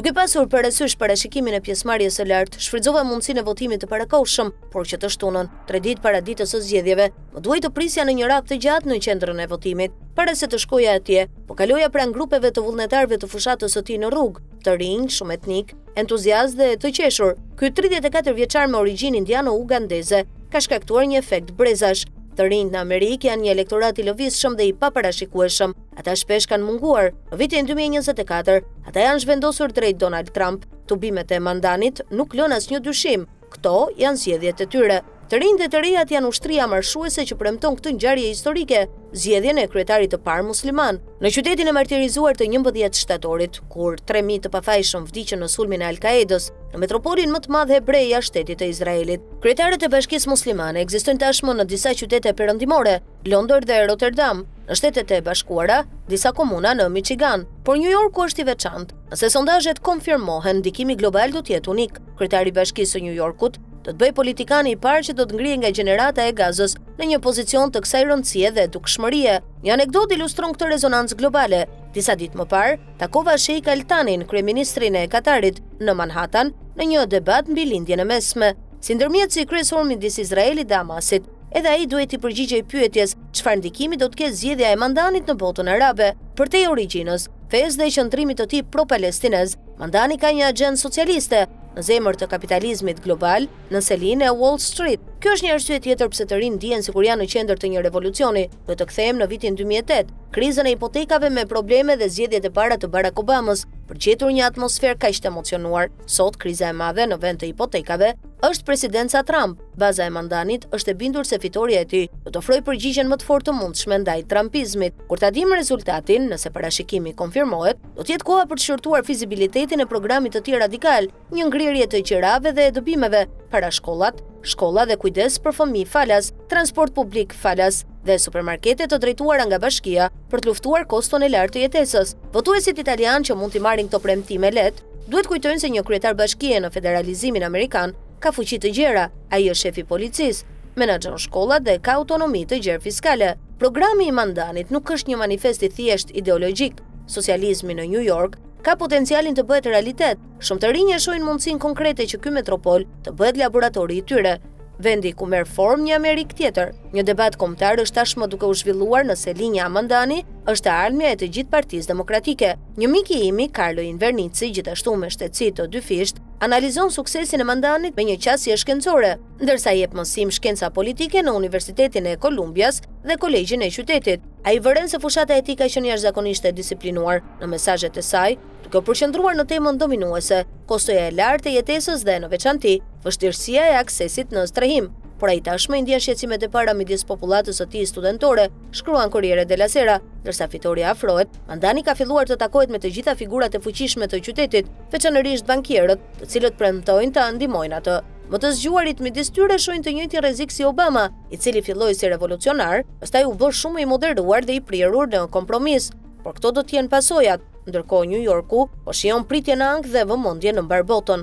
Duke pasur parasysh parashikimin e pjesëmarrjes së lartë, shfrytëzova mundësinë e votimit të parakohshëm, por që të shtunën, 3 ditë para ditës së zgjedhjeve, më duhej të prisja në një radhë të gjatë në qendrën e votimit. Para se të shkoja atje, po kaloja pranë grupeve të vullnetarëve të fushatës së tij në rrugë, të rinj, shumë etnik, entuziastë dhe të qeshur. Ky 34 vjeçar me origjinë indiano-ugandeze ka shkaktuar një efekt brezash. Të rinjt në Amerikë janë një elektorat i lëvizshëm dhe i paparashikueshëm. Ata shpesh kanë munguar. Në vitin 2024, ata janë zhvendosur drejt Donald Trump. Tubimet e Mandanit nuk lën asnjë dyshim. Këto janë zgjedhjet e tyre. Të rinjt dhe të rejat janë ushtria marshuese që premton këtë ngjarje historike, zgjedhjen e kryetarit të parë musliman. Në qytetin e martirizuar të 11 shtatorit, kur 3000 të pafajshëm vdiqën në sulmin e Al-Qaedës, në metropolin më të madhe hebreja shtetit të Izraelit. Kryetarët e Bashkisë Muslimane ekzistojnë tashmë në disa qytete perëndimore, Londër dhe Rotterdam, në Shtetet e Bashkuara, disa komuna në Michigan, por New Yorku është i veçantë. Nëse sondazhet konfirmohen, ndikimi global do të jetë unik. Kryetari i Bashkisë së New Yorkut do të bëj politikani i parë që do të ngrihet nga gjenerata e Gazës në një pozicion të kësaj rëndësie dhe dukshmërie. Një anekdotë ilustron këtë rezonancë globale. Disa ditë më parë, takova Sheikh Al-Thanin, kryeministrin e Katarit, në Manhattan në një debat mbi lindjen e mesme. Si ndërmjetësi kryesor midis Izraelit dhe Hamasit, edhe ai duhet i përgjigjej pyetjes çfarë ndikimi do të ketë zgjedhja e Mandanit në botën arabe. Përtej origjinës, fesë dhe qëndrimit të tij pro-palestinez, Mandani ka një agjendë socialiste në zemër të kapitalizmit global, në selinë e Wall Street. Kjo është një arsye tjetër pse të rinë ndihen sikur janë në qendër të një revolucioni. Do të kthehemi në vitin 2008, krizën e hipotekave me probleme dhe zgjedhjet e para të Barack Obamës, për gjetur një atmosferë kaq të emocionuar. Sot kriza e madhe në vend të hipotekave është presidenca Trump. Baza e Mandanit është e bindur se fitoria e tij do të ofrojë përgjigjen më të fortë të mundshme ndaj trumpizmit. Kur ta dimë rezultatin, nëse parashikimi konfirmohet, do të jetë koha për të shërtuar fizibilitetin e programit të tij radikal, një ngrirje të qerave dhe dëbimeve para shkollat, shkolla dhe kujdes për fëmijë falas, transport publik falas dhe supermarkete të drejtuara nga bashkia për të luftuar koston e lartë të jetesës. Votuesit italianë që mund t'i marrin këto premtime lehtë, duhet kujtojnë se një kryetar bashkie në federalizimin amerikan ka fuqi të gjera. Ai është shefi policisë, menaxhon shkollat dhe ka autonomi të gjerë fiskale. Programi i Mandanit nuk është një manifest i thjesht ideologjik. Socializmi në New York ka potencialin të bëhet realitet. Shumë të rinj e shohin mundësinë konkrete që ky metropol të bëhet laboratori i tyre, vendi ku merr formë një Amerikë tjetër. Një debat kombëtar është tashmë duke u zhvilluar nëse linja Mandani është e ardhmja e të gjithë Partisë Demokratike. Një mik i imi, Carlo Invernici, gjithashtu me shtetësi të dyfisht, analizon suksesin e Mandanit me një qasje shkencore, ndërsa jep mësim shkenca politike në Universitetin e Kolumbias dhe Kolegjin e Qytetit. Ai vëren se fushata e tij ka qenë jashtëzakonisht e disiplinuar në mesazhet e saj, duke përqendruar në temën dominuese, kostoja e lartë e jetesës dhe në veçanti vështirësia e aksesit në strehim. Por ai tashmë i ndjen shqetësimet e para midis popullatës së tij studentore, shkruan Corriere della Sera. Ndërsa fitoria afrohet, Mandani ka filluar të takohet me të gjitha figurat e fuqishme të qytetit, veçanërisht bankierët, të cilët premtojnë ta ndihmojnë atë. Më të zgjuarit midis tyre shohin të njëjtin rrezik si Obama, i cili filloi si revolucionar, pastaj u bë shumë i moderuar dhe i prirur në kompromis. Por këto do të jenë pasojat, ndërkohë New Yorku po shijon pritje në ankth dhe vëmendje në mbar botën.